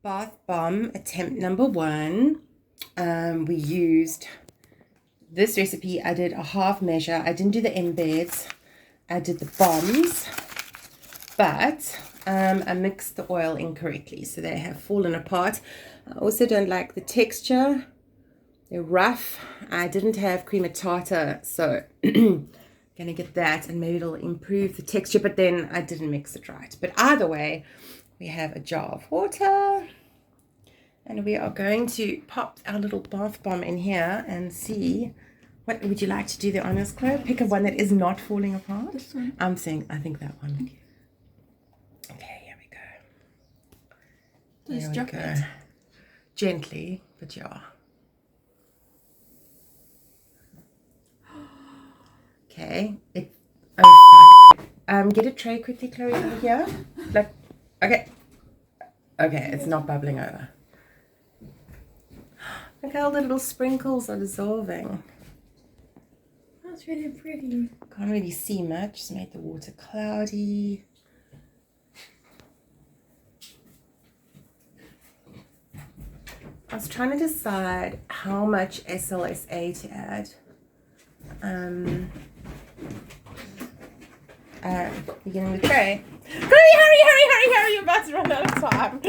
bath bomb attempt number 1. We used this recipe. I did a half measure. I didn't do the embeds. I did the bombs, but I mixed the oil incorrectly, so they have fallen apart. I also don't like the texture. They're rough. I didn't have cream tartar, so gonna get that, and maybe it'll improve the texture, but then I didn't mix it right. But either way, we have a jar of water, and we are going to pop our little bath bomb in here and see. What would you like to do the honors, Chloe? Pick a one that is not falling apart. This one. I'm saying, I think that one. Okay, here we go. Just drop it. Gently, but yeah. Okay. Get a tray quickly, Chloe, over here. Like, okay. Okay, it's not bubbling over. Look how the little sprinkles are dissolving. That's really pretty. Can't really see much. Just made the water cloudy. I was trying to decide how much SLSA to add. Beginning the tray. Hurry! You're about to run out of time.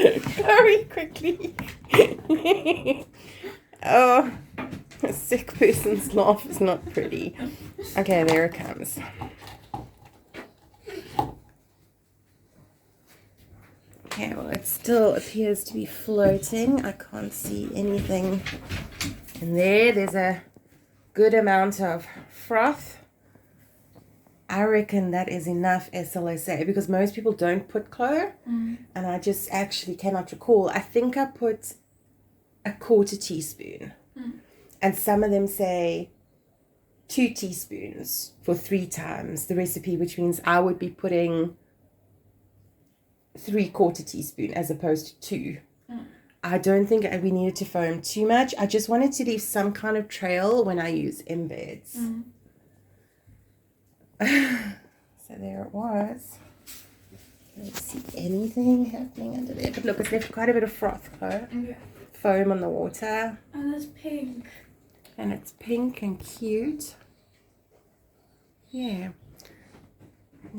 Hurry, quickly. Oh, a sick person's laugh is not pretty. Okay, there it comes. Okay, well, it still appears to be floating. I can't see anything. And there's a good amount of froth. I reckon that is enough SLSA, because most people don't put clove, and I just actually cannot recall. I think I put a 1/4 teaspoon, and some of them say 2 teaspoons for 3 times the recipe, which means I would be putting 3/4 teaspoon as opposed to 2. I don't think we needed to foam too much. I just wanted to leave some kind of trail when I use embeds. So there it was. Don't see anything happening under there. But look, it's left quite a bit of froth, foam on the water. And it's pink. And it's pink and cute. Yeah.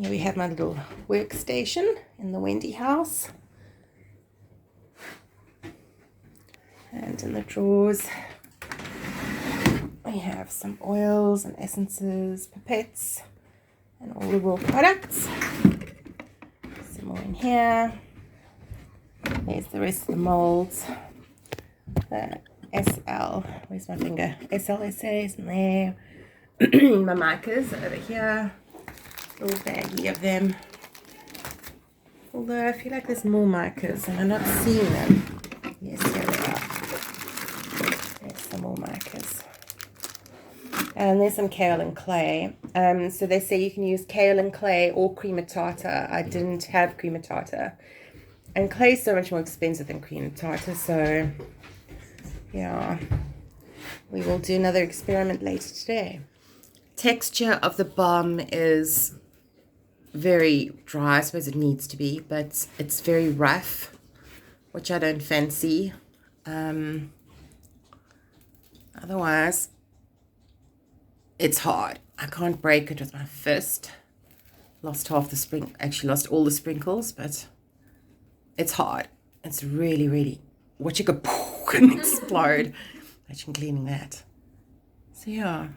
Here we have my little workstation in the Wendy house. And in the drawers, we have some oils and essences, pipettes, and all the raw products. Some more in here. There's the rest of the molds. The SL, where's my finger? SLSA is in there. My markers are over here. Little baggie of them. Although I feel like there's more markers and I'm not seeing them. Yes, here they are. There's some more markers. And there's some kale and clay. So they say you can use kale and clay or cream tartar. I didn't have cream tartar. And clay is so much more expensive than cream tartar, so yeah. We will do another experiment later today. Texture of the bomb is very dry. I suppose it needs to be, but it's very rough, which I don't fancy. Otherwise, it's hard. I can't break it with my fist. Lost half the actually lost all the sprinkles, but it's hard. It's really, really, what you could and explode. Imagine cleaning that. So yeah.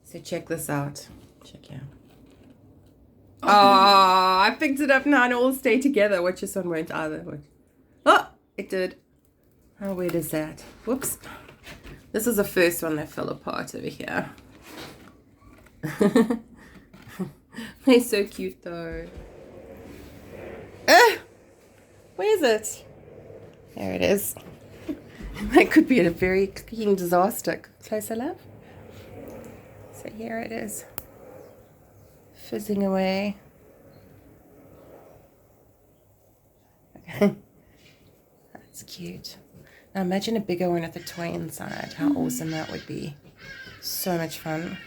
So check this out. Check here. Oh, I picked it up now and it all stay together. Watch, this one won't either. Oh, it did. How weird is that? Whoops. This is the first one that fell apart over here. They're so cute though. Where is it? There it is. That could be a very cooking disaster. Closer, love. So here it is. Fizzing away. Okay. That's cute. Now imagine a bigger one with a toy inside. How awesome that would be. So much fun.